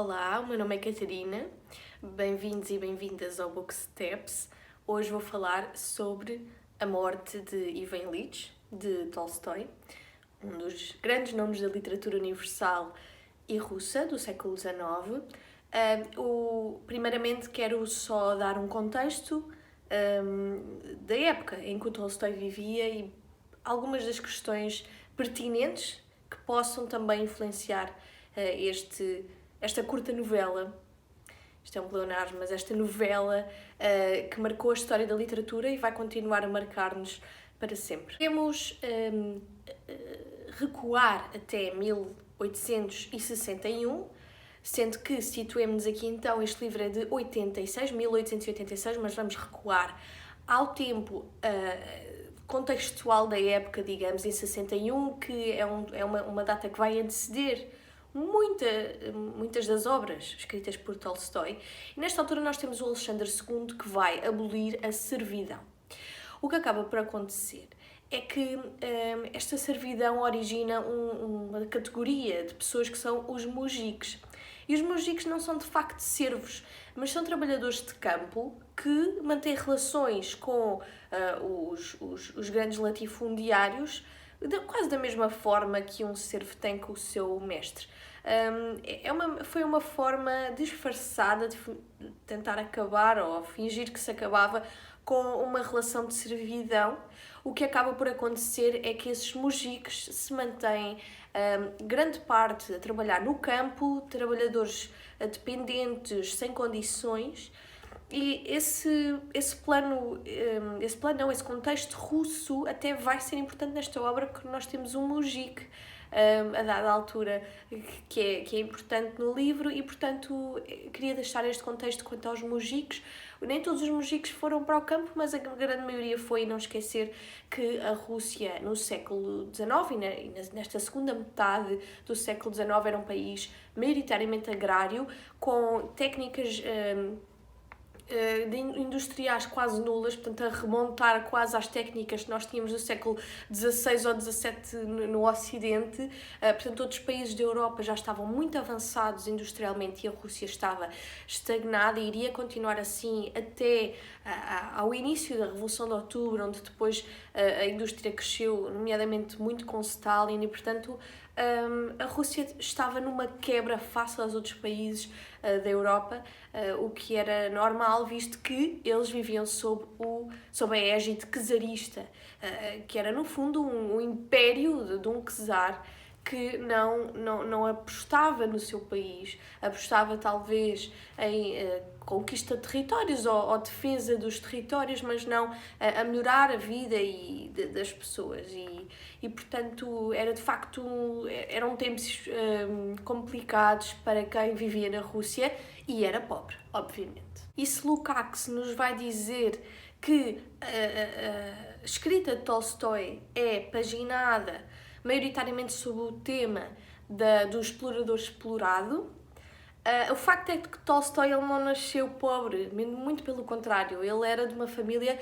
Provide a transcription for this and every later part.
Olá, o meu nome é Catarina, bem-vindos e bem-vindas ao Book Steps. Hoje vou falar sobre a morte de Ivan Ilyich, de Tolstói, um dos grandes nomes da literatura universal e russa do século XIX. Primeiramente quero só dar um contexto da época em que o Tolstói vivia e algumas das questões pertinentes que possam também influenciar esta curta novela. Isto é um pleonasmo, mas esta novela que marcou a história da literatura e vai continuar a marcar-nos para sempre. Podemos recuar até 1861, sendo que, situemos-nos aqui então, este livro é de 1886, mas vamos recuar ao tempo contextual da época, digamos, em 61, que é uma data que vai anteceder muitas das obras escritas por Tolstói. E nesta altura nós temos o Alexandre II, que vai abolir a servidão. O que acaba por acontecer é que esta servidão origina uma categoria de pessoas que são os mujiques. E os mujiques não são de facto servos, mas são trabalhadores de campo que mantêm relações com os grandes latifundiários quase da mesma forma que um servo tem com o seu mestre. Foi uma forma disfarçada de tentar acabar ou fingir que se acabava com uma relação de servidão. O que acaba por acontecer é que esses mujiques se mantêm grande parte a trabalhar no campo, trabalhadores dependentes, sem condições, e esse contexto russo até vai ser importante nesta obra, porque nós temos um mujik a dada altura que é importante no livro e, portanto, queria deixar este contexto quanto aos mujiques. Nem todos os mujiques foram para o campo, mas a grande maioria foi, e não esquecer que a Rússia no século XIX e nesta segunda metade do século XIX era um país maioritariamente agrário, com técnicas industriais quase nulas, portanto a remontar quase às técnicas que nós tínhamos do século XVI ou XVII no Ocidente. Portanto, outros países da Europa já estavam muito avançados industrialmente e a Rússia estava estagnada e iria continuar assim até ao início da Revolução de Outubro, onde depois a indústria cresceu, nomeadamente muito com Stalin, e portanto a Rússia estava numa quebra face aos outros países da Europa, o que era normal, visto que eles viviam sob a égide czarista, que era no fundo um império de um czar que não apostava no seu país, apostava talvez em conquista de territórios ou defesa dos territórios, mas não a melhorar a vida das pessoas. E portanto, era de facto, eram tempos complicados para quem vivia na Rússia e era pobre, obviamente. E se Lukács nos vai dizer que a escrita de Tolstói é paginada maioritariamente sobre o tema do explorador explorado, o facto é que Tolstói ele não nasceu pobre, muito pelo contrário, ele era de uma família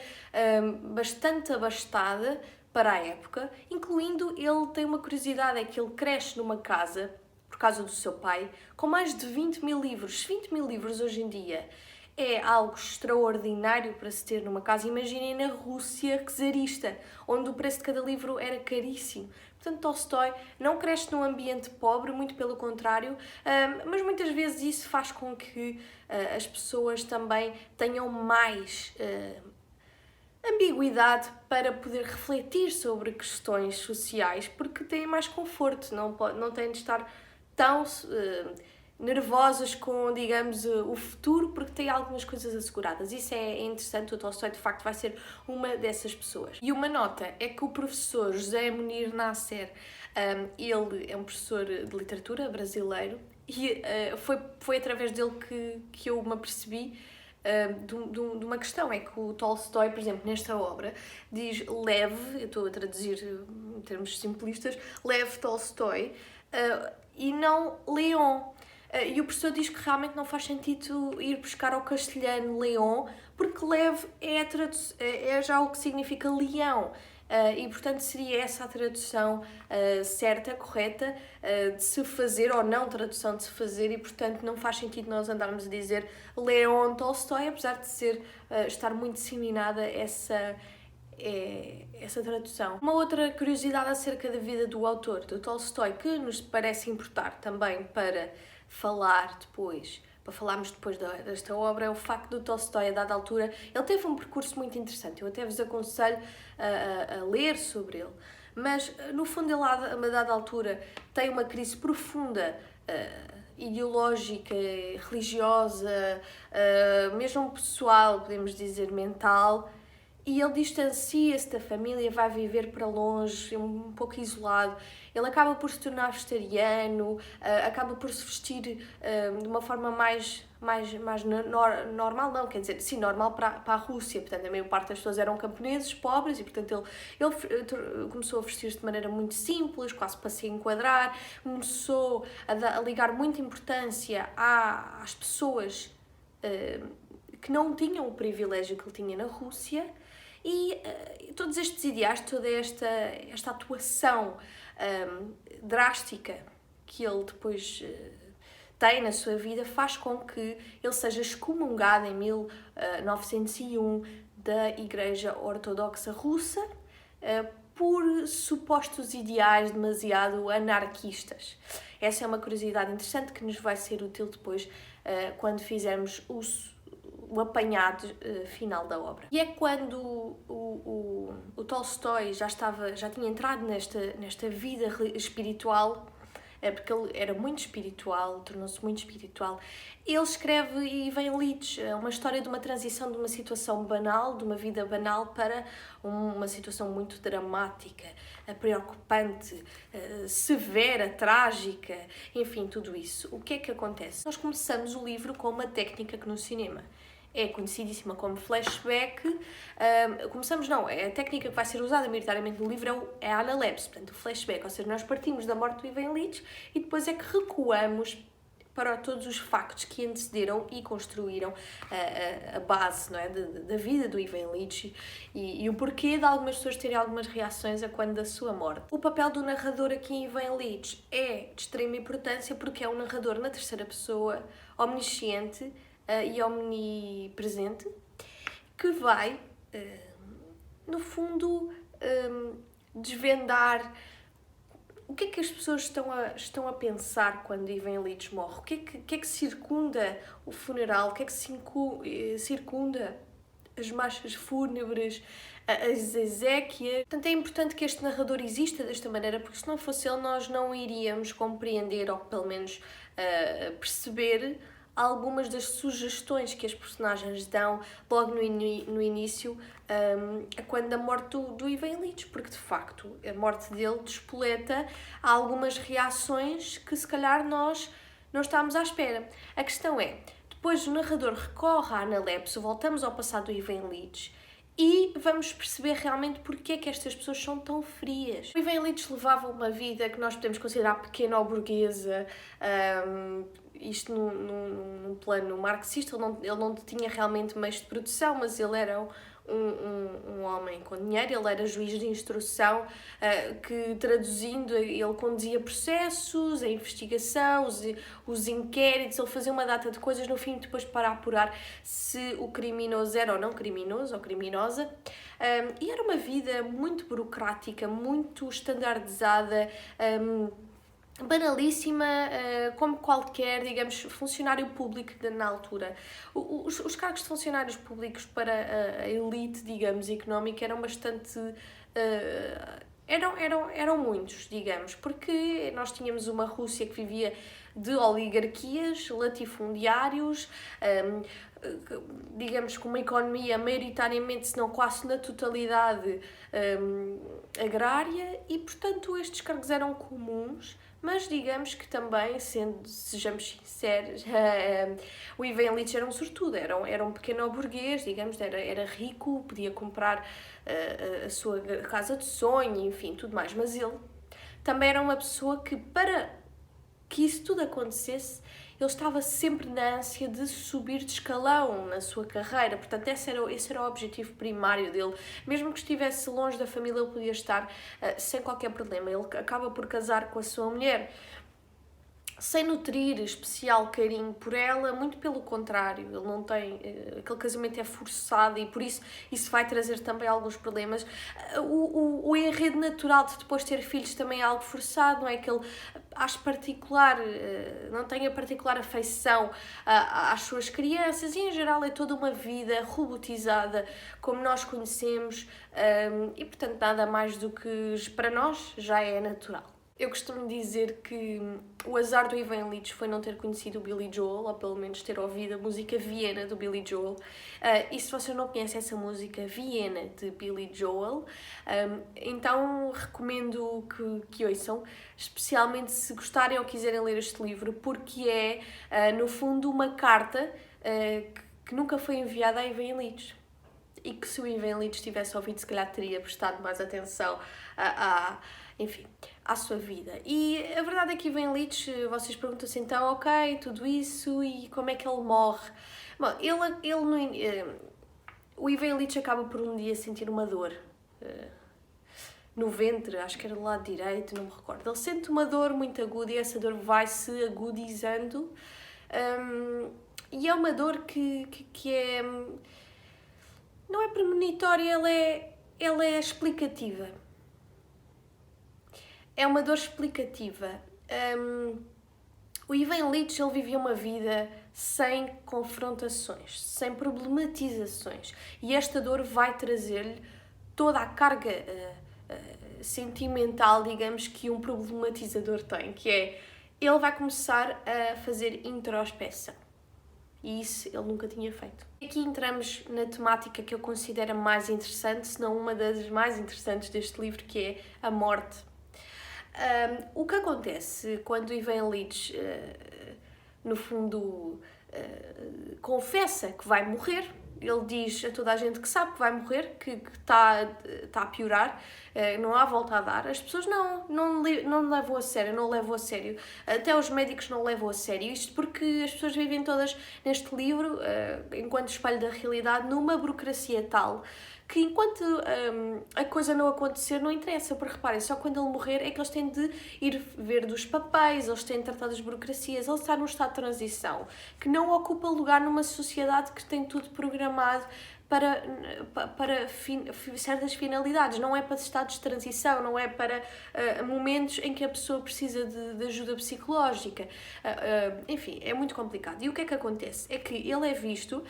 bastante abastada para a época, incluindo, ele tem uma curiosidade, é que ele cresce numa casa, por causa do seu pai, com mais de 20 mil livros. 20 mil livros hoje em dia é algo extraordinário para se ter numa casa. Imaginem na Rússia czarista, onde o preço de cada livro era caríssimo. Portanto, Tolstói não cresce num ambiente pobre, muito pelo contrário, mas muitas vezes isso faz com que as pessoas também tenham mais ambiguidade para poder refletir sobre questões sociais, porque têm mais conforto, não têm de estar tão nervosas com, digamos, o futuro, porque têm algumas coisas asseguradas. Isso é interessante, o Tolstói de facto vai ser uma dessas pessoas. E uma nota é que o professor José Munir Nasser, ele é um professor de literatura brasileiro e foi através dele que eu me apercebi de uma questão, é que o Tolstói, por exemplo, nesta obra, diz leve, eu estou a traduzir em termos simplistas, leve Tolstói e não Leon. E o professor diz que realmente não faz sentido ir buscar ao castelhano Leon, porque leve é já o que significa leão. E, portanto, seria essa a tradução certa, correta, de se fazer, ou não tradução de se fazer, e, portanto, não faz sentido nós andarmos a dizer Leon Tolstói, apesar de estar muito disseminada essa tradução. Uma outra curiosidade acerca da vida do autor, do Tolstói, que nos parece importar também para falarmos depois desta obra, é o facto do Tolstói, a dada altura, ele teve um percurso muito interessante, eu até vos aconselho a ler sobre ele, mas no fundo ele, a dada altura, tem uma crise profunda, ideológica, religiosa, mesmo pessoal, podemos dizer mental, e ele distancia-se da família, vai viver para longe, um pouco isolado. Ele acaba por se tornar vegetariano, acaba por se vestir de uma forma mais normal, não, quer dizer, sim, normal para a Rússia. Portanto, a maior parte das pessoas eram camponeses, pobres, e portanto ele começou a vestir-se de maneira muito simples, quase para se enquadrar, começou a ligar muita importância às pessoas que não tinham o privilégio que ele tinha na Rússia. E todos estes ideais, toda esta atuação drástica que ele depois tem na sua vida faz com que ele seja excomungado em 1901 da Igreja Ortodoxa Russa por supostos ideais demasiado anarquistas. Essa é uma curiosidade interessante que nos vai ser útil depois quando fizermos o apanhado final da obra. E é quando o Tolstói já tinha entrado nesta vida espiritual, porque ele era muito espiritual, tornou-se muito espiritual, ele escreve Ivan-Ilitch, uma história de uma transição de uma situação banal, de uma vida banal, para uma situação muito dramática, preocupante, severa, trágica, enfim, tudo isso. O que é que acontece? Nós começamos o livro com uma técnica que no cinema é conhecidíssima como flashback. A técnica que vai ser usada maioritariamente no livro é a analepse, portanto, o flashback, ou seja, nós partimos da morte do Ivan-Ilitch e depois é que recuamos para todos os factos que antecederam e construíram a base, não é, da vida do Ivan-Ilitch e o porquê de algumas pessoas terem algumas reações a quando da sua morte. O papel do narrador aqui em Ivan-Ilitch é de extrema importância porque é um narrador na terceira pessoa, omnisciente e omnipresente, que vai, no fundo, desvendar o que é que as pessoas estão a pensar quando Ivan-Ilitch morre, o que é que circunda o funeral, o que é que circunda as marchas fúnebres, as exéquias. Portanto, é importante que este narrador exista desta maneira, porque se não fosse ele, nós não iríamos compreender, ou pelo menos perceber, algumas das sugestões que as personagens dão logo no início, quando a morte do Ivan-Ilitch, porque de facto a morte dele despoleta algumas reações que se calhar nós não estávamos à espera. A questão é, depois o narrador recorre à analepse, voltamos ao passado do Ivan-Ilitch e vamos perceber realmente porque é que estas pessoas são tão frias. O Ivan-Ilitch levava uma vida que nós podemos considerar pequeno-burguesa, isto num plano marxista. Ele não tinha realmente meios de produção, mas ele era um homem com dinheiro, ele era juiz de instrução, que traduzindo, ele conduzia processos, a investigação, os inquéritos, ele fazia uma data de coisas no fim, depois para apurar se o criminoso era ou não criminoso ou criminosa. E era uma vida muito burocrática, muito estandardizada, banalíssima, como qualquer, digamos, funcionário público na altura. Os cargos de funcionários públicos para a elite, digamos, económica eram bastante... eram muitos, digamos, porque nós tínhamos uma Rússia que vivia de oligarquias, latifundiários, digamos, com uma economia maioritariamente, se não quase na totalidade, agrária, e portanto estes cargos eram comuns. Mas digamos que também, sejamos sinceros, o Ivan-Ilitch era um sortudo, era um pequeno burguês, digamos, era rico, podia comprar a sua casa de sonho, enfim, tudo mais. Mas ele também era uma pessoa que, para que isso tudo acontecesse, ele estava sempre na ânsia de subir de escalão na sua carreira, portanto esse era o objetivo primário dele. Mesmo que estivesse longe da família, ele podia estar sem qualquer problema. Ele acaba por casar com a sua mulher sem nutrir especial carinho por ela, muito pelo contrário, ele não tem, aquele casamento é forçado e por isso vai trazer também alguns problemas. O enredo natural de depois ter filhos também é algo forçado, não é que ele acho particular, não tem a particular afeição às suas crianças e em geral é toda uma vida robotizada como nós conhecemos e portanto nada mais do que para nós já é natural. Eu costumo dizer que o azar do Ivan Illich foi não ter conhecido o Billy Joel, ou pelo menos ter ouvido a música Viena do Billy Joel. E se vocês não conhecem essa música Viena de Billy Joel, então recomendo que ouçam, especialmente se gostarem ou quiserem ler este livro, porque é, no fundo, uma carta que nunca foi enviada a Ivan Illich. E que se o Ivan Illich tivesse ouvido, se calhar teria prestado mais atenção enfim, à sua vida. E a verdade é que Ivan Illich, vocês perguntam-se então, ok, tudo isso, e como é que ele morre? Bom, o Ivan Illich acaba por um dia sentir uma dor no ventre, acho que era do lado direito, não me recordo. Ele sente uma dor muito aguda e essa dor vai-se agudizando. E é uma dor que é... não é premonitória, ela é explicativa. É uma dor explicativa. O Ivan Illich, ele vivia uma vida sem confrontações, sem problematizações. E esta dor vai trazer-lhe toda a carga sentimental, digamos, que um problematizador tem, que é, ele vai começar a fazer introspeção. E isso ele nunca tinha feito. Aqui entramos na temática que eu considero mais interessante, se não uma das mais interessantes deste livro, que é a morte. O que acontece quando Ivan Illich, no fundo, confessa que vai morrer, ele diz a toda a gente que sabe que vai morrer, que está a piorar, não há volta a dar. As pessoas não levam a sério, não levam a sério. Até os médicos não levam a sério. Isto porque as pessoas vivem todas neste livro, enquanto espelho da realidade, numa burocracia tal que enquanto a coisa não acontecer não interessa, porque reparem, só quando ele morrer é que eles têm de ir ver dos papéis, eles têm de tratar das burocracias, ele está num estado de transição, que não ocupa lugar numa sociedade que tem tudo programado para certas finalidades, não é para estados de transição, não é para momentos em que a pessoa precisa de ajuda psicológica, enfim, é muito complicado. E o que é que acontece? É que ele é visto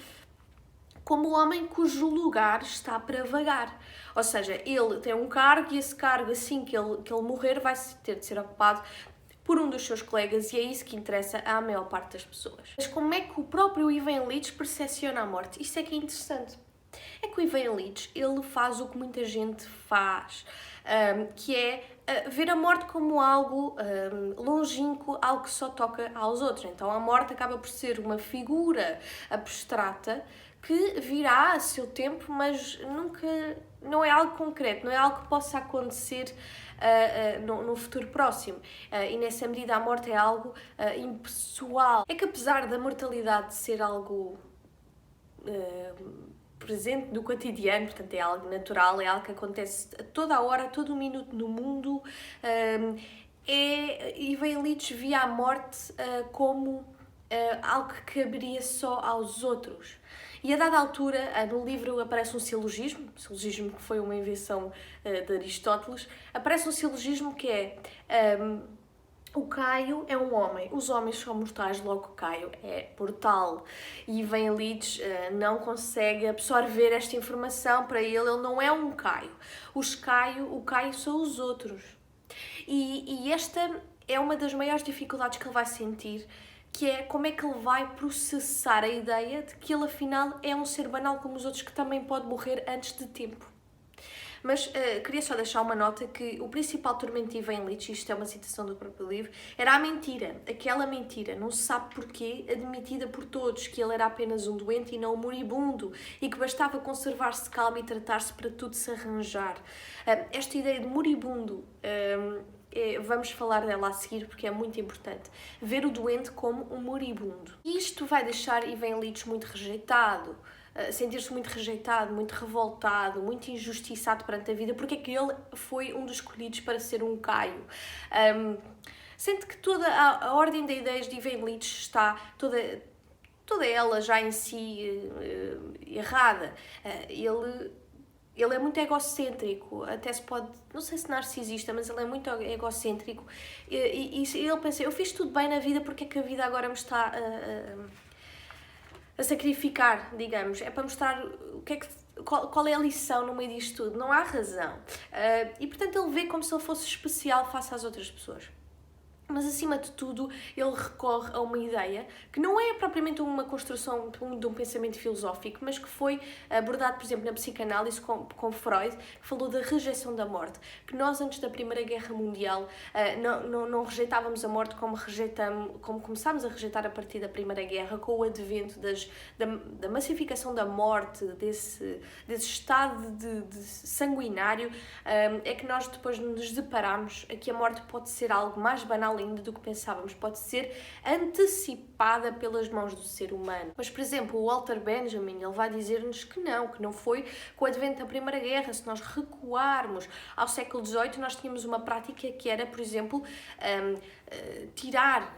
como o homem cujo lugar está para vagar. Ou seja, ele tem um cargo e esse cargo, assim que ele morrer, vai ter de ser ocupado por um dos seus colegas e é isso que interessa à maior parte das pessoas. Mas como é que o próprio Ivan Illich percepciona a morte? Isso é que é interessante. É que o Ivan Illich, ele faz o que muita gente faz, que é ver a morte como algo longínquo, algo que só toca aos outros. Então a morte acaba por ser uma figura abstrata que virá a seu tempo, mas nunca, não é algo concreto, não é algo que possa acontecer no futuro próximo. E nessa medida a morte é algo impessoal. É que apesar da mortalidade ser algo presente no cotidiano, portanto é algo natural, é algo que acontece a toda a hora, a todo minuto no mundo, Ivan Illich via a morte como algo que caberia só aos outros. E a dada altura, no livro aparece um silogismo que foi uma invenção de Aristóteles, aparece um silogismo que é o Caio é um homem, os homens são mortais, logo Caio é mortal. E Ivan Illich não consegue absorver esta informação, para ele não é um Caio. O Caio são os outros. E esta é uma das maiores dificuldades que ele vai sentir, que é como é que ele vai processar a ideia de que ele afinal é um ser banal como os outros que também pode morrer antes de tempo. Mas queria só deixar uma nota que o principal tormento de Ivan Illich, isto é uma citação do próprio livro, era a mentira. Aquela mentira, não se sabe porquê, admitida por todos, que ele era apenas um doente e não um moribundo, e que bastava conservar-se calmo e tratar-se para tudo se arranjar. Esta ideia de moribundo vamos falar dela a seguir porque é muito importante. Ver o doente como um moribundo. E isto vai deixar Ivan Illich muito rejeitado, sentir-se muito rejeitado, muito revoltado, muito injustiçado perante a vida, porque é que ele foi um dos escolhidos para ser um Caio. Sente que toda a ordem de ideias de Ivan Illich está toda ela já em si errada. Ele é muito egocêntrico, até se pode, não sei se narcisista, mas ele é muito egocêntrico e ele pensa, eu fiz tudo bem na vida, porque é que a vida agora me está a sacrificar, digamos, é para mostrar qual é a lição no meio disto tudo, não há razão. E portanto ele vê como se ele fosse especial face às outras pessoas. Mas, acima de tudo, ele recorre a uma ideia que não é propriamente uma construção de um pensamento filosófico, mas que foi abordado, por exemplo, na psicanálise com Freud, que falou da rejeição da morte. Que nós, antes da Primeira Guerra Mundial, não rejeitávamos a morte como começámos a rejeitar a partir da Primeira Guerra, com o advento da massificação da morte, desse estado de sanguinário, é que nós depois nos deparamos a que a morte pode ser algo mais banal ainda do que pensávamos, pode ser antecipada pelas mãos do ser humano. Mas, por exemplo, o Walter Benjamin, ele vai dizer-nos que não foi com o advento da Primeira Guerra. Se nós recuarmos ao século XVIII, nós tínhamos uma prática que era, por exemplo, tirar,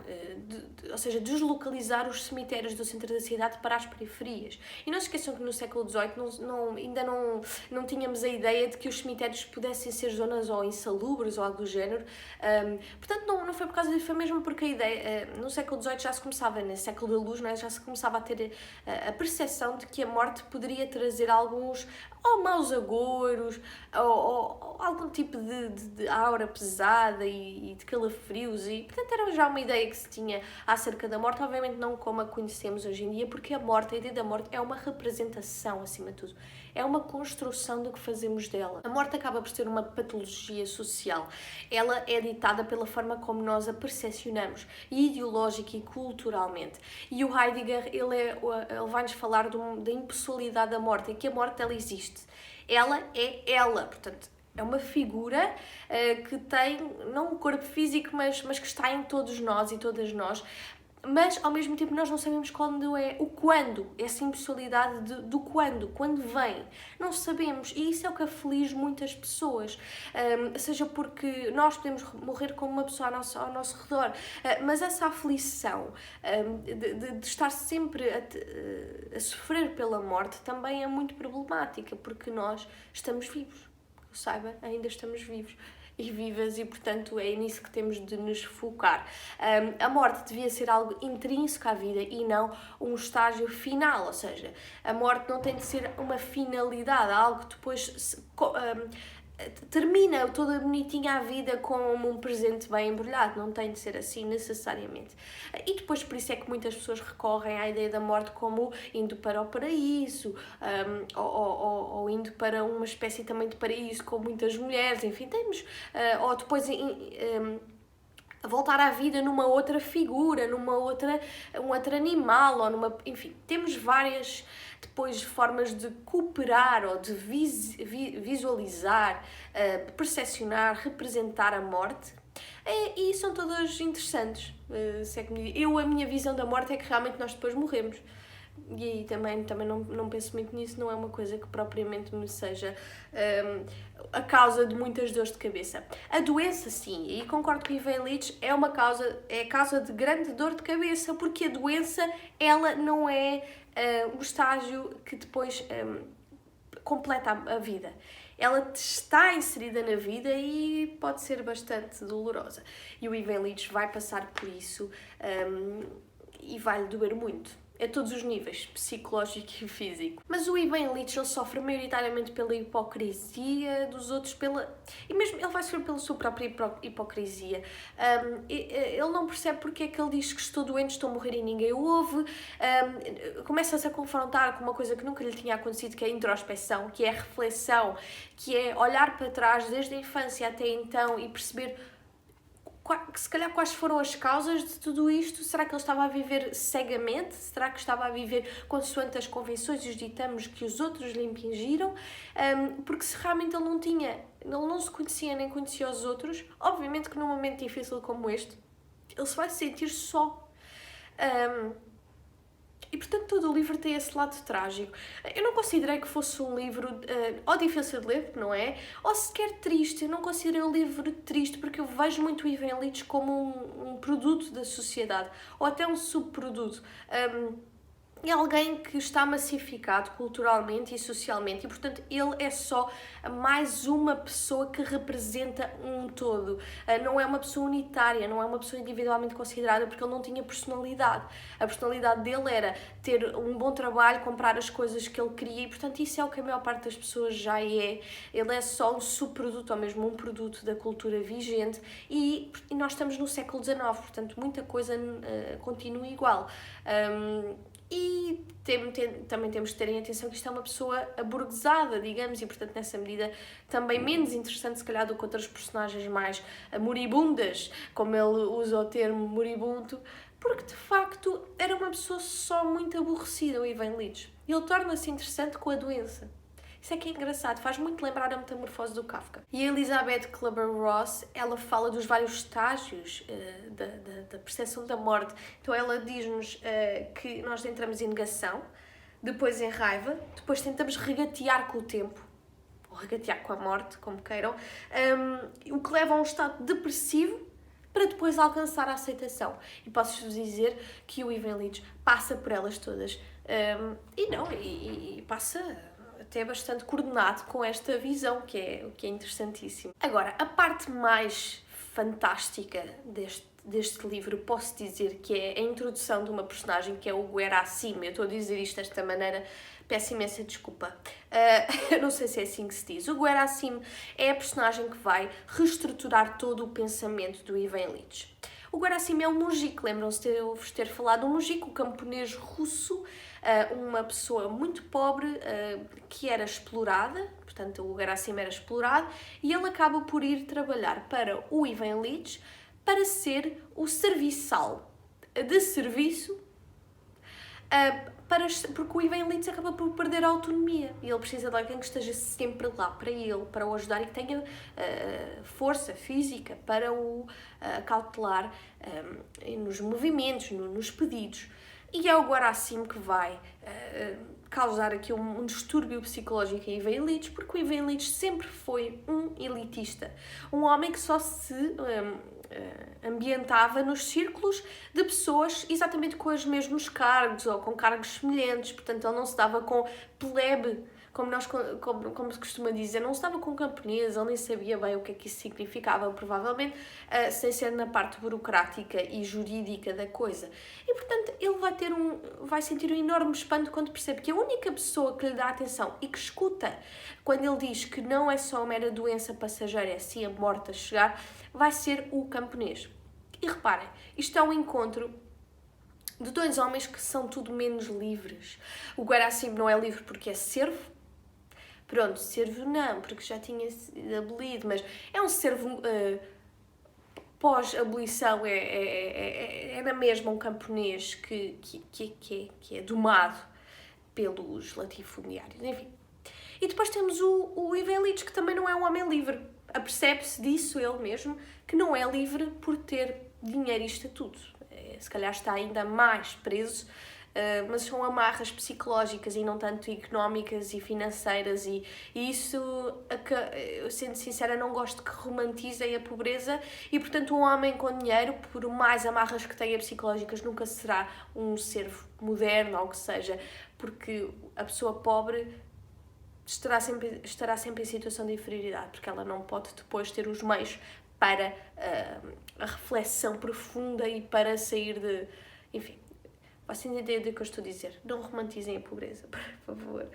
ou seja, deslocalizar os cemitérios do centro da cidade para as periferias. E não se esqueçam que no século XVIII ainda não tínhamos a ideia de que os cemitérios pudessem ser zonas ou insalubres ou algo do género. Portanto, não foi por causa disso, foi mesmo porque a ideia, no século XVIII já se começava, no século da luz, já se começava a ter a percepção de que a morte poderia trazer alguns ou maus agouros, ou algum tipo de aura pesada e de calafrios, e portanto era já uma ideia que se tinha acerca da morte, obviamente não como a conhecemos hoje em dia, porque a ideia da morte é uma representação, acima de tudo, é uma construção do que fazemos dela. A morte acaba por ser uma patologia social, ela é ditada pela forma como nós a percepcionamos, ideológica e culturalmente, e o Heidegger, ele vai-nos falar da impessoalidade da morte, e que a morte ela existe. Ela é ela, portanto, é uma figura que tem, não um corpo físico, mas que está em todos nós e todas nós, mas ao mesmo tempo nós não sabemos quando o quando, essa impessoalidade do quando vem, não sabemos, e isso é o que aflige muitas pessoas, seja porque nós podemos morrer como uma pessoa ao nosso redor, mas essa aflição de estar sempre a sofrer pela morte também é muito problemática, porque nós estamos vivos, eu saiba, ainda estamos vivos e vivas, e portanto é nisso que temos de nos focar. A morte devia ser algo intrínseco à vida e não um estágio final, ou seja, a morte não tem de ser uma finalidade, algo que depois termina toda bonitinha a vida como um presente bem embrulhado, não tem de ser assim necessariamente. E depois por isso é que muitas pessoas recorrem à ideia da morte como indo para o paraíso, ou indo para uma espécie também de paraíso com muitas mulheres, enfim, temos, ou depois a voltar à vida numa outra figura, um outro animal, ou enfim, temos várias depois formas de cooperar ou de visualizar, percepcionar, representar a morte, e são todas interessantes. A minha visão da morte é que realmente nós depois morremos. E aí também não penso muito nisso, não é uma coisa que propriamente me seja a causa de muitas dores de cabeça. A doença, sim, e concordo com o Ivan Illich, é a causa de grande dor de cabeça, porque a doença, ela não é um estágio que depois completa a vida. Ela está inserida na vida e pode ser bastante dolorosa. E o Ivan Illich vai passar por isso e vai-lhe doer muito. A todos os níveis, psicológico e físico. Mas o Ivan Illich, ele sofre maioritariamente pela hipocrisia dos outros, e mesmo ele vai sofrer pela sua própria hipocrisia. Ele não percebe porque é que ele diz que estou doente, estou a morrer e ninguém o ouve. Começa-se a confrontar com uma coisa que nunca lhe tinha acontecido, que é a introspeção, que é a reflexão, que é olhar para trás desde a infância até então e perceber se calhar quais foram as causas de tudo isto. Será que ele estava a viver cegamente? Será que estava a viver consoante as convenções e os ditames que os outros lhe impingiram? Porque se realmente ele não tinha ele não se conhecia nem conhecia os outros. Obviamente que num momento difícil como este, ele se vai sentir só. E portanto todo o livro tem esse lado trágico. Eu não considerei que fosse um livro ou difícil de ler, não é? Ou sequer triste. Eu não considerei o livro triste porque eu vejo muito o Ivan Illich como um produto da sociedade, ou até um subproduto. É alguém que está massificado culturalmente e socialmente e, portanto, ele é só mais uma pessoa que representa um todo. Não é uma pessoa unitária, não é uma pessoa individualmente considerada, porque ele não tinha personalidade. A personalidade dele era ter um bom trabalho, comprar as coisas que ele queria e, portanto, isso é o que a maior parte das pessoas já é. Ele é só um subproduto ou mesmo um produto da cultura vigente e nós estamos no século XIX, portanto, muita coisa continua igual. E também temos de ter em atenção que isto é uma pessoa aburguesada, digamos, e portanto nessa medida também menos interessante se calhar do que outras personagens mais moribundas, como ele usa o termo moribundo, porque de facto era uma pessoa só muito aborrecida, o Ivan Illich. E ele torna-se interessante com a doença. Isso é que é engraçado, faz muito lembrar a Metamorfose do Kafka. E a Elizabeth Kubler-Ross, ela fala dos vários estágios da percepção da morte. Então ela diz-nos que nós entramos em negação, depois em raiva, depois tentamos regatear com o tempo, ou regatear com a morte, como queiram, o que leva a um estado depressivo para depois alcançar a aceitação. E posso-vos dizer que o Ivan Illich passa por elas todas. E passa até bastante coordenado com esta visão, que é interessantíssimo. Agora, a parte mais fantástica deste livro, posso dizer que é a introdução de uma personagem que é o Gerasim. Eu estou a dizer isto desta maneira, peço imensa desculpa. Não sei se é assim que se diz. O Gerasim é a personagem que vai reestruturar todo o pensamento do Ivan Illich. O Gerasim é um mujik, lembram-se de eu vos ter falado, um mujik, um camponês russo, uma pessoa muito pobre que era explorada, portanto o Gerasim era explorado, e ele acaba por ir trabalhar para o Ivan Illich para ser o serviçal de serviço, porque o Ivan Illich acaba por perder a autonomia e ele precisa de alguém que esteja sempre lá para ele, para o ajudar e que tenha força física para o cautelar nos movimentos, nos pedidos. E é o Gerasim que vai causar aqui um distúrbio psicológico em Ivan Illich, porque o Ivan Illich sempre foi um elitista, um homem que só se ambientava nos círculos de pessoas exatamente com os mesmos cargos ou com cargos semelhantes, portanto ele não se dava com plebe, como se costuma dizer, não se dava com camponês, ele nem sabia bem o que é que isso significava, provavelmente, sem ser na parte burocrática e jurídica da coisa. E, portanto, ele vai sentir um enorme espanto quando percebe que a única pessoa que lhe dá atenção e que escuta quando ele diz que não é só uma mera doença passageira, é sim a morte a chegar, vai ser o camponês. E reparem, isto é um encontro de dois homens que são tudo menos livres. O Gerasim não é livre porque é servo. Pronto, servo não, porque já tinha sido abolido, mas é um servo pós-abolição, é na mesma um camponês que é domado pelos latifundiários, enfim. E depois temos o Ivan Illich, que também não é um homem livre. Apercebe-se disso ele mesmo, que não é livre por ter dinheiro e estatuto. Se calhar está ainda mais preso, mas são amarras psicológicas e não tanto económicas e financeiras e isso, eu sendo sincera, não gosto que romantizem a pobreza e, portanto, um homem com dinheiro, por mais amarras que tenha psicológicas, nunca será um servo moderno ou o que seja, porque a pessoa pobre estará sempre em situação de inferioridade, porque ela não pode depois ter os meios para a reflexão profunda e para sair de... Enfim, vocês entendem o que eu estou a dizer. Não romantizem a pobreza, por favor.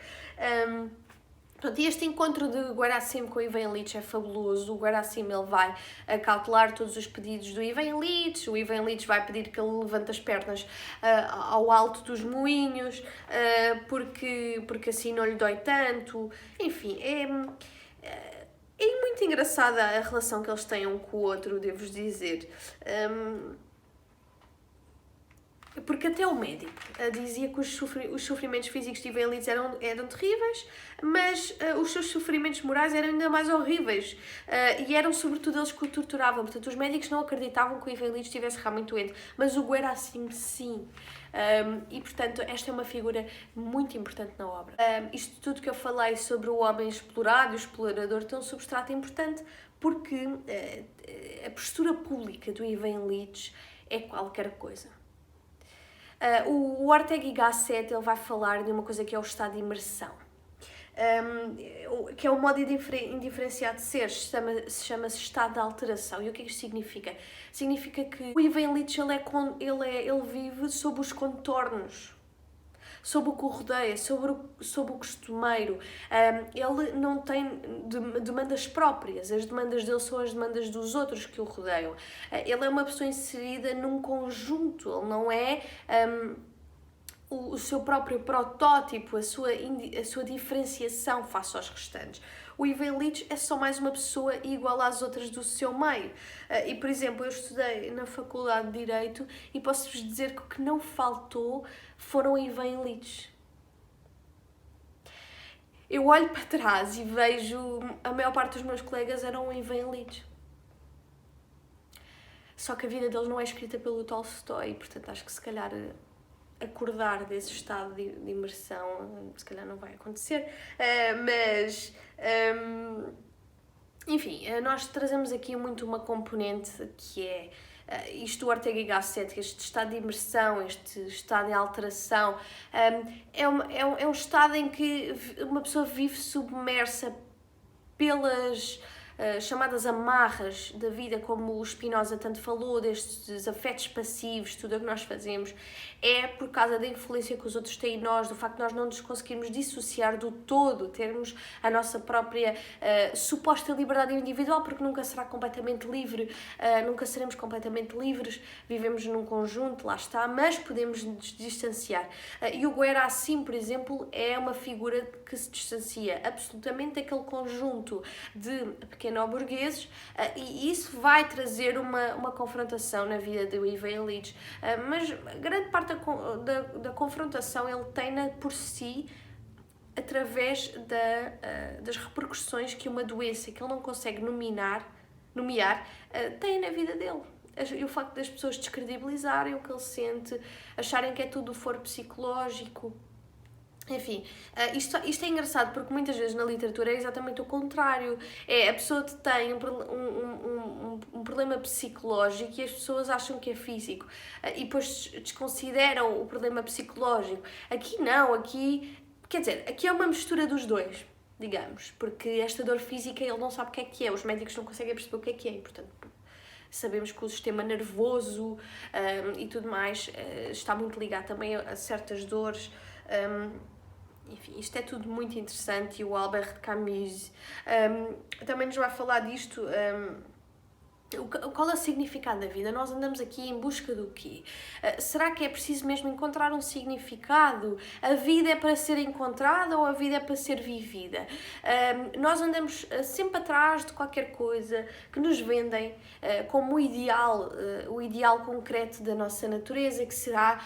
Pronto, e este encontro de Gerasim com o Ivan Illich é fabuloso. O Gerasim ele vai cautelar todos os pedidos do Ivan Illich. O Ivan Illich vai pedir que ele levante as pernas ao alto dos moinhos, porque assim não lhe dói tanto. Enfim, é muito engraçada a relação que eles têm um com o outro, devo-vos dizer. Porque até o médico dizia que os sofrimentos físicos de Ivan Illich eram terríveis, mas os seus sofrimentos morais eram ainda mais horríveis. E eram sobretudo eles que o torturavam. Portanto, os médicos não acreditavam que o Ivan Illich estivesse realmente doente, mas o Guerassim sim. E, portanto, esta é uma figura muito importante na obra. Isto tudo que eu falei sobre o homem explorado e o explorador tem um substrato importante porque a postura pública do Ivan Illich é qualquer coisa. O Ortega y Gasset ele vai falar de uma coisa que é o estado de imersão, que é um modo indiferenciado de ser, chama-se estado de alteração. E o que é que isto significa? Significa que o Ivan Illich ele vive sob os contornos, sob o que o rodeia, sob o costumeiro. Ele não tem demandas próprias, as demandas dele são as demandas dos outros que o rodeiam. Ele é uma pessoa inserida num conjunto, ele não é o seu próprio protótipo, a sua diferenciação face aos restantes. O Ivan Illich é só mais uma pessoa igual às outras do seu meio. E, por exemplo, eu estudei na Faculdade de Direito e posso-vos dizer que o que não faltou foram Ivan Illich. Eu olho para trás e vejo a maior parte dos meus colegas eram Ivan Illich. Só que a vida deles não é escrita pelo Tolstói, portanto acho que se calhar acordar desse estado de imersão se calhar não vai acontecer, mas enfim, nós trazemos aqui muito uma componente que é isto do Ortega y Gasset, este estado de imersão, este estado de alteração, é um estado em que uma pessoa vive submersa pelas chamadas amarras da vida, como o Spinoza tanto falou, destes afetos passivos, tudo o que nós fazemos, é por causa da influência que os outros têm em nós, do facto de nós não nos conseguirmos dissociar do todo, termos a nossa própria suposta liberdade individual, porque nunca será completamente livre, nunca seremos completamente livres, vivemos num conjunto, lá está, mas podemos nos distanciar. E o Guerassim, por exemplo, é uma figura que se distancia absolutamente daquele conjunto de pequeno-burgueses, e isso vai trazer uma confrontação na vida do Ivan Illich, mas grande parte da confrontação ele tem por si através das repercussões que uma doença que ele não consegue nomear tem na vida dele. E o facto das pessoas descredibilizarem o que ele sente, acharem que é tudo foro psicológico. Enfim, isto é engraçado porque muitas vezes na literatura é exatamente o contrário. A pessoa tem um problema psicológico e as pessoas acham que é físico e depois desconsideram o problema psicológico. Aqui não, aqui é uma mistura dos dois, digamos, porque esta dor física ele não sabe o que é, os médicos não conseguem perceber o que é, e, portanto sabemos que o sistema nervoso e tudo mais está muito ligado também a certas dores. Enfim, isto é tudo muito interessante e o Albert Camus também nos vai falar disto. Qual é o significado da vida? Nós andamos aqui em busca do quê? Será que é preciso mesmo encontrar um significado? A vida é para ser encontrada ou a vida é para ser vivida? Nós andamos sempre atrás de qualquer coisa que nos vendem como o ideal concreto da nossa natureza, que será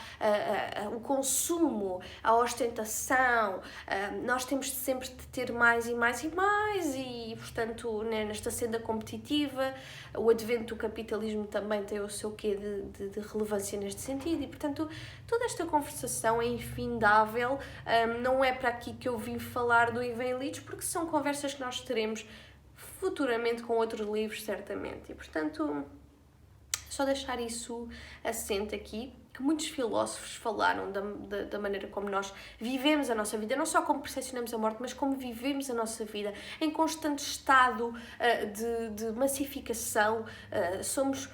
o consumo, a ostentação. Nós temos sempre de ter mais e mais e mais e, portanto, nesta senda competitiva, o advento do capitalismo também tem o seu quê de relevância neste sentido e, portanto, toda esta conversação é infindável. Não é para aqui que eu vim falar do Ivan Illich, porque são conversas que nós teremos futuramente com outros livros, certamente. E, portanto, só deixar isso assente aqui, que muitos filósofos falaram da maneira como nós vivemos a nossa vida, não só como percepcionamos a morte, mas como vivemos a nossa vida em constante estado de massificação. Somos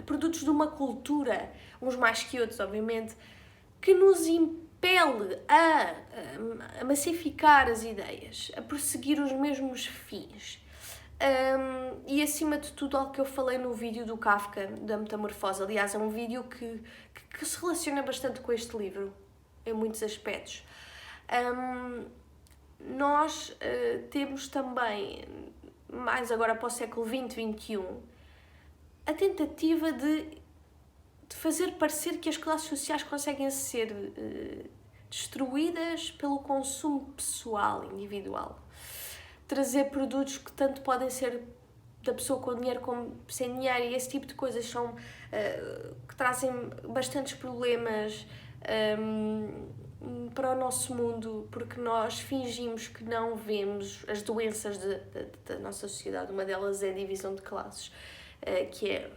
produtos de uma cultura, uns mais que outros, obviamente, que nos impele a massificar as ideias, a perseguir os mesmos fins. E acima de tudo, algo que eu falei no vídeo do Kafka, da Metamorfose, aliás, é um vídeo que se relaciona bastante com este livro, em muitos aspectos. Nós temos também, mais agora para o século XX, XXI, a tentativa de de fazer parecer que as classes sociais conseguem ser destruídas pelo consumo pessoal, individual. Trazer produtos que tanto podem ser da pessoa com dinheiro como sem dinheiro, e esse tipo de coisas são que trazem bastantes problemas para o nosso mundo, porque nós fingimos que não vemos as doenças da nossa sociedade. Uma delas é a divisão de classes, que é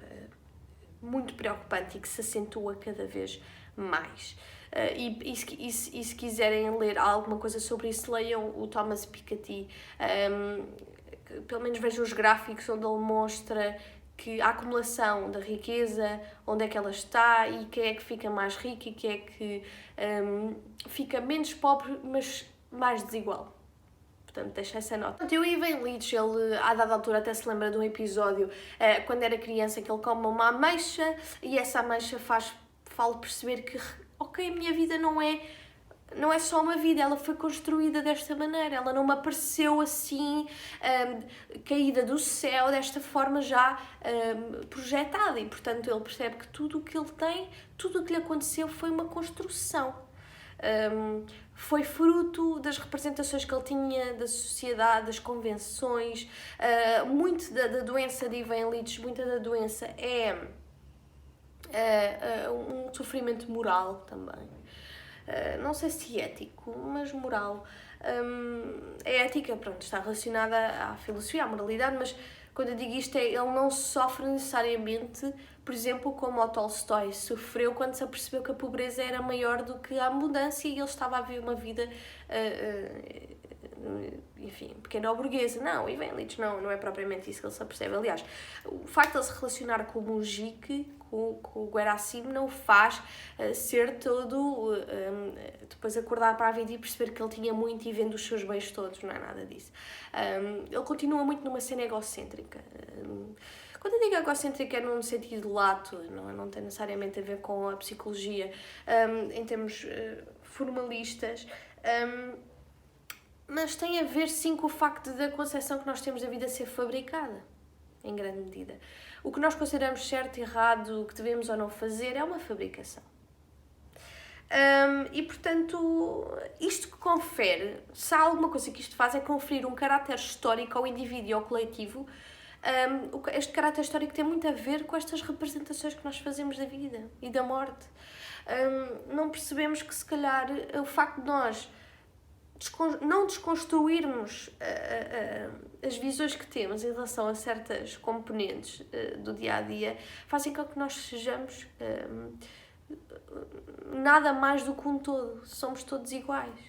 muito preocupante e que se acentua cada vez mais. E se quiserem ler alguma coisa sobre isso, leiam o Thomas Piketty. Pelo menos vejam os gráficos onde ele mostra que a acumulação da riqueza, onde é que ela está e quem é que fica mais rico e quem é que fica menos pobre, mas mais desigual. Portanto, deixa essa nota. E o Ivan Illich, ele, à dada altura, até se lembra de um episódio quando era criança, que ele come uma ameixa e essa ameixa faz-lhe perceber que, ok, a minha vida não é só uma vida, ela foi construída desta maneira, ela não me apareceu assim, caída do céu, desta forma já projetada, e portanto ele percebe que tudo o que ele tem, tudo o que lhe aconteceu foi uma construção. Foi fruto das representações que ele tinha da sociedade, das convenções. Muito da doença de Ivan Illich, muita da doença é um sofrimento moral também. Não sei se ético, mas moral. A ética, pronto, está relacionada à filosofia, à moralidade, mas quando eu digo isto, ele não sofre necessariamente, por exemplo, como o Tolstói sofreu quando se apercebeu que a pobreza era maior do que a abundância e ele estava a viver uma vida, enfim, pequena burguesa. Não, Ivan Illich não é propriamente isso que ele se apercebe. Aliás, o facto de ele se relacionar com o Mujique, com o Guerassim, não o faz ser todo, depois acordar para a vida e perceber que ele tinha muito e vende os seus bens todos, não é nada disso. Ele continua muito numa cena egocêntrica. Quando eu digo egocêntrica é num sentido lato, não tem necessariamente a ver com a psicologia, em termos formalistas, mas tem a ver sim com o facto da concepção que nós temos da vida ser fabricada, em grande medida. O que nós consideramos certo, errado, o que devemos ou não fazer é uma fabricação. E portanto, isto que confere, se há alguma coisa que isto faz é conferir um caráter histórico ao indivíduo e ao coletivo. Este caráter histórico tem muito a ver com estas representações que nós fazemos da vida e da morte. Não percebemos que se calhar o facto de nós não desconstruirmos as visões que temos em relação a certas componentes do dia-a-dia fazem com que nós sejamos nada mais do que um todo. Somos todos iguais.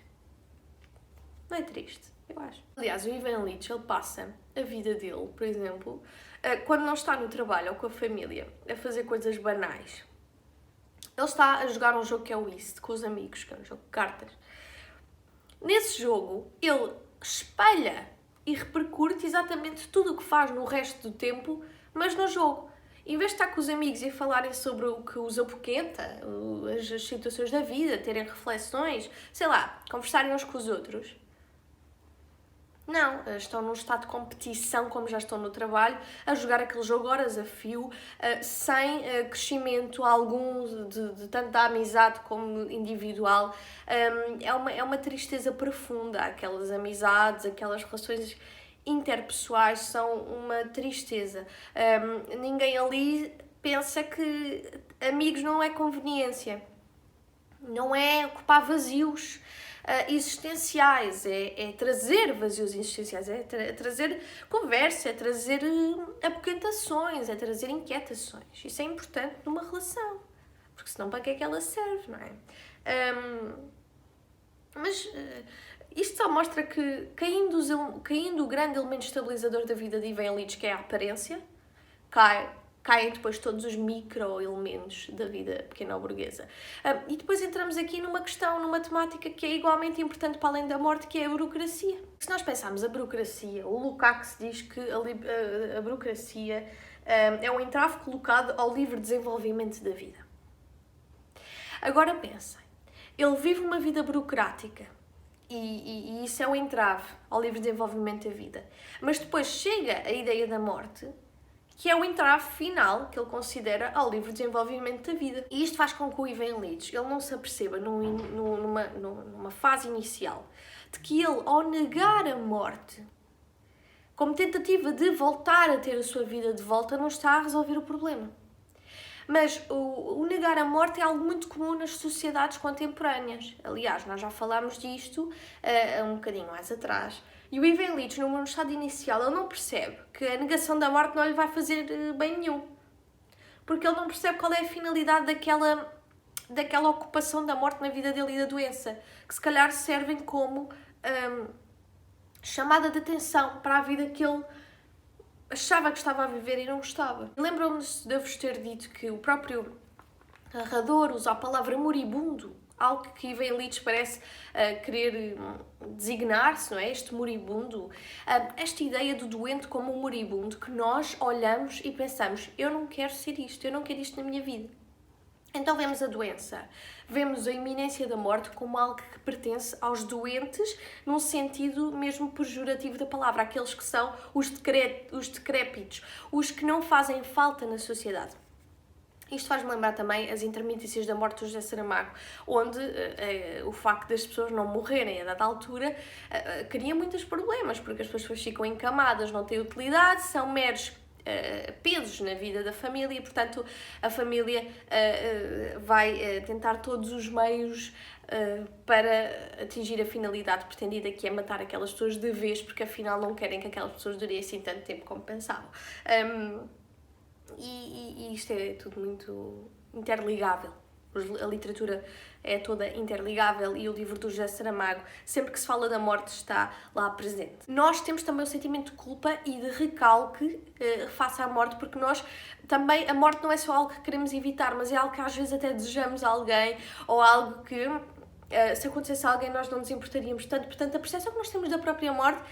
Não é triste? Eu acho. Aliás, o Ivan Illich, ele passa a vida dele, por exemplo, quando não está no trabalho ou com a família, a fazer coisas banais. Ele está a jogar um jogo que é o Whist, com os amigos, que é um jogo de cartas. Nesse jogo, ele espelha e repercute exatamente tudo o que faz no resto do tempo, mas no jogo. Em vez de estar com os amigos e falarem sobre o que os apoquenta, as situações da vida, terem reflexões, sei lá, conversarem uns com os outros, não, estão num estado de competição, como já estão no trabalho, a jogar aquele jogo horas a fio, sem crescimento algum de tanto da amizade como individual. É uma tristeza profunda. Aquelas amizades, aquelas relações interpessoais são uma tristeza. Ninguém ali pensa que amigos não é conveniência, não é ocupar vazios existenciais, é trazer vazios existenciais, é trazer conversa, é trazer apoquentações, é trazer inquietações. Isso é importante numa relação, porque senão para que é que ela serve, não é? Mas isto só mostra que, caindo o grande elemento estabilizador da vida de Ivan Illich, que é a aparência, caem depois todos os micro-elementos da vida pequena burguesa. E depois entramos aqui numa questão, numa temática que é igualmente importante para além da morte, que é a burocracia. Se nós pensarmos a burocracia, o Lukács diz que a burocracia é um entrave colocado ao livre desenvolvimento da vida. Agora pensem, ele vive uma vida burocrática e isso é um entrave ao livre desenvolvimento da vida. Mas depois chega a ideia da morte que é o entrave final que ele considera ao livre desenvolvimento da vida. E isto faz com que o Ivan Illich ele não se aperceba numa fase inicial de que ele, ao negar a morte, como tentativa de voltar a ter a sua vida de volta, não está a resolver o problema. Mas o negar a morte é algo muito comum nas sociedades contemporâneas. Aliás, nós já falámos disto um bocadinho mais atrás. E o Ivan Illich, no estado inicial, ele não percebe que a negação da morte não lhe vai fazer bem nenhum. Porque ele não percebe qual é a finalidade daquela ocupação da morte na vida dele e da doença. Que se calhar servem como chamada de atenção para a vida que ele achava que estava a viver e não estava. Lembro-me de vos ter dito que o próprio narrador usa a palavra moribundo, algo que Ivan Illich parece querer designar-se, não é? Este moribundo. Esta ideia do doente como um moribundo, que nós olhamos e pensamos, eu não quero ser isto, eu não quero isto na minha vida. Então vemos a doença, vemos a iminência da morte como algo que pertence aos doentes, num sentido mesmo pejorativo da palavra, aqueles que são os decrépitos, os que não fazem falta na sociedade. Isto faz-me lembrar também as intermitências da morte do José Saramago, onde o facto das pessoas não morrerem a dada altura cria muitos problemas, porque as pessoas ficam encamadas, não têm utilidade, são meros pesos na vida da família e, portanto, a família vai tentar todos os meios para atingir a finalidade pretendida, que é matar aquelas pessoas de vez, porque afinal não querem que aquelas pessoas durem assim tanto tempo como pensavam. E isto é tudo muito interligável. A literatura é toda interligável e o livro do José Saramago, sempre que se fala da morte, está lá presente. Nós temos também o sentimento de culpa e de recalque face à morte, porque nós também, a morte não é só algo que queremos evitar, mas é algo que às vezes até desejamos a alguém, ou algo que, se acontecesse a alguém, nós não nos importaríamos tanto. Portanto, a percepção que nós temos da própria morte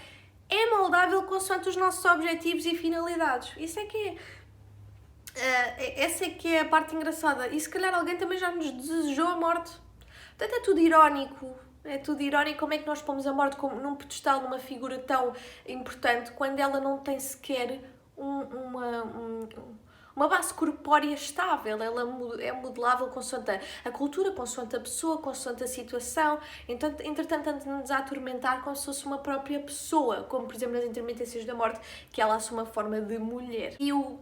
é moldável consoante os nossos objetivos e finalidades. Isso é que é. Essa é que é a parte engraçada. E se calhar alguém também já nos desejou a morte. Portanto, é tudo irónico. É tudo irónico como é que nós pomos a morte como num pedestal, numa figura tão importante, quando ela não tem sequer uma base corpórea estável. Ela é modelável consoante a cultura, consoante a pessoa, consoante a situação. Então, entretanto, anda-nos a atormentar como se fosse uma própria pessoa, como, por exemplo, nas intermitências da morte, que ela assume a forma de mulher. E o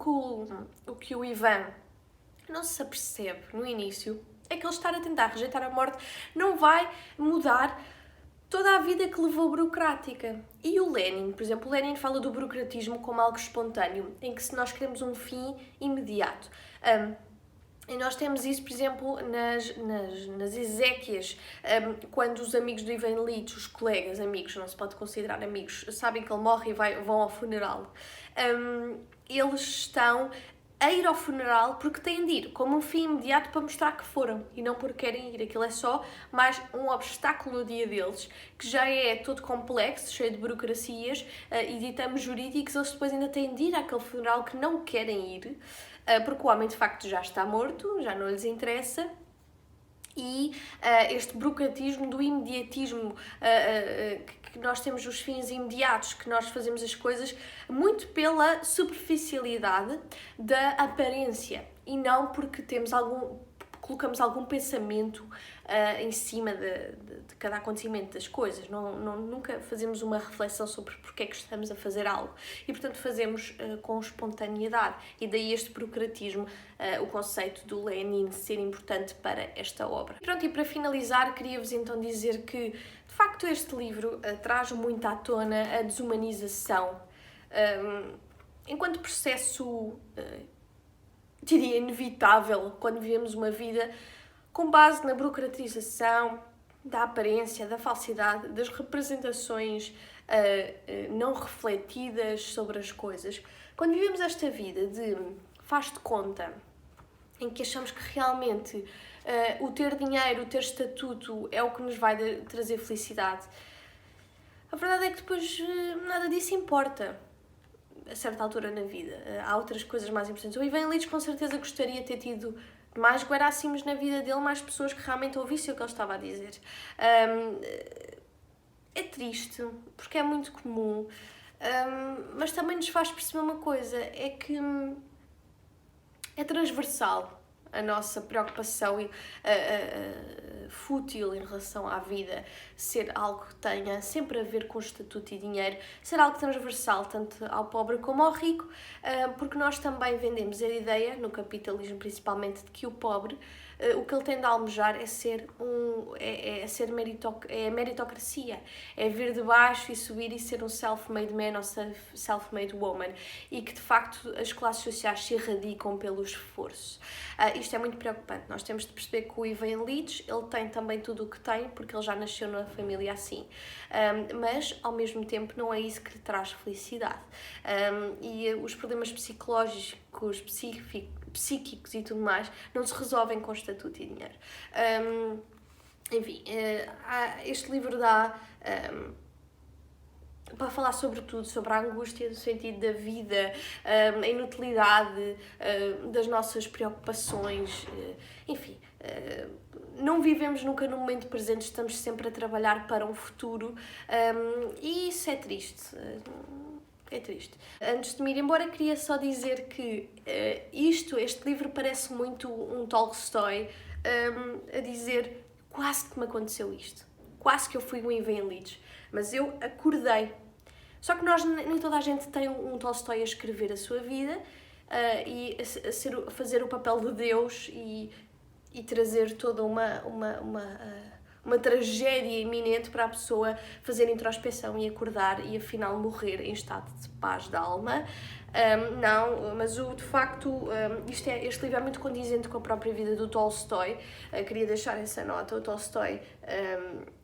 que o Ivan não se apercebe no início é que ele estar a tentar rejeitar a morte não vai mudar toda a vida que levou burocrática. E o Lenin, por exemplo, o Lenin fala do burocratismo como algo espontâneo, em que se nós queremos um fim imediato. E nós temos isso, por exemplo, nas exéquias, quando os amigos do Ivan Illich, os colegas, amigos, não se pode considerar amigos, sabem que ele morre e vão ao funeral. Eles estão a ir ao funeral porque têm de ir como um fim imediato para mostrar que foram e não porque querem ir. Aquilo é só mais um obstáculo no dia deles, que já é todo complexo, cheio de burocracias e ditames jurídicos. Eles depois ainda têm de ir àquele funeral que não querem ir, porque o homem de facto já está morto, já não lhes interessa. E este burocratismo do imediatismo, que nós temos os fins imediatos, que nós fazemos as coisas muito pela superficialidade da aparência e não porque colocamos algum pensamento em cima de cada acontecimento das coisas. Nunca fazemos uma reflexão sobre porque é que estamos a fazer algo e, portanto, fazemos com espontaneidade. E daí este burocratismo, o conceito do Lenin ser importante para esta obra. Pronto, e para finalizar, queria-vos então dizer que, de facto, este livro traz muito à tona a desumanização enquanto processo, diria, inevitável quando vivemos uma vida com base na burocratização, da aparência, da falsidade, das representações não refletidas sobre as coisas. Quando vivemos esta vida de faz de conta, em que achamos que realmente o ter dinheiro, o ter estatuto é o que nos vai trazer felicidade, a verdade é que depois nada disso importa a certa altura na vida. Há outras coisas mais importantes. O Ivan Illich com certeza gostaria de ter tido mais guarácimos na vida dele, mais pessoas que realmente ouvissem o que ele estava a dizer. É triste, porque é muito comum mas também nos faz perceber uma coisa, é que é transversal a nossa preocupação fútil em relação à vida ser algo que tenha sempre a ver com estatuto e dinheiro, ser algo transversal tanto ao pobre como ao rico, porque nós também vendemos a ideia, no capitalismo principalmente, de que o pobre, o que ele tem de almejar é ser a meritocracia, é vir de baixo e subir e ser um self-made man ou self-made woman, e que de facto as classes sociais se erradicam pelo esforço. Isto é muito preocupante. Nós temos de perceber que o Ivan Illich, ele tem também tudo o que tem, porque ele já nasceu numa família assim. Mas, ao mesmo tempo, não é isso que lhe traz felicidade. E os problemas psicológicos, psíquicos e tudo mais, não se resolvem com estatuto e dinheiro. Enfim, este livro dá... para falar sobre tudo, sobre a angústia do sentido da vida, a inutilidade das nossas preocupações, enfim, não vivemos nunca no momento presente, estamos sempre a trabalhar para um futuro, e isso é triste. É triste. Antes de me ir embora, queria só dizer que este livro parece muito um Tolstói a dizer: quase que me aconteceu isto, quase que eu fui um Ivan Illich, mas eu acordei. Só que nem toda a gente tem um Tolstói a escrever a sua vida e a fazer o papel de Deus e trazer toda uma tragédia iminente para a pessoa fazer introspeção e acordar e afinal morrer em estado de paz da alma. Não, mas de facto este livro é muito condizente com a própria vida do Tolstói. Queria deixar essa nota. O Tolstói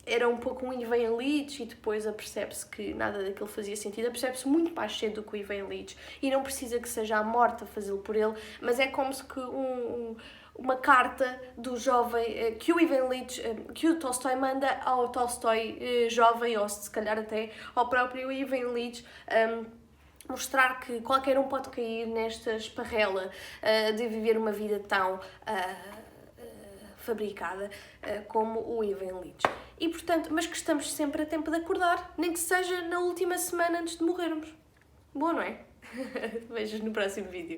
era um pouco um Ivan Illich e depois apercebe-se que nada daquilo fazia sentido, apercebe-se muito mais cedo do que o Ivan Illich e não precisa que seja a morte a fazê-lo por ele, mas é como se que uma carta do jovem que o Ivan Illich, que o Tolstói manda ao Tolstói jovem, ou se calhar até ao próprio Ivan Illich, mostrar que qualquer um pode cair nesta esparrela de viver uma vida tão fabricada como o Ivan Illich. E portanto, mas que estamos sempre a tempo de acordar, nem que seja na última semana antes de morrermos. Bom, não é? Beijos no próximo vídeo.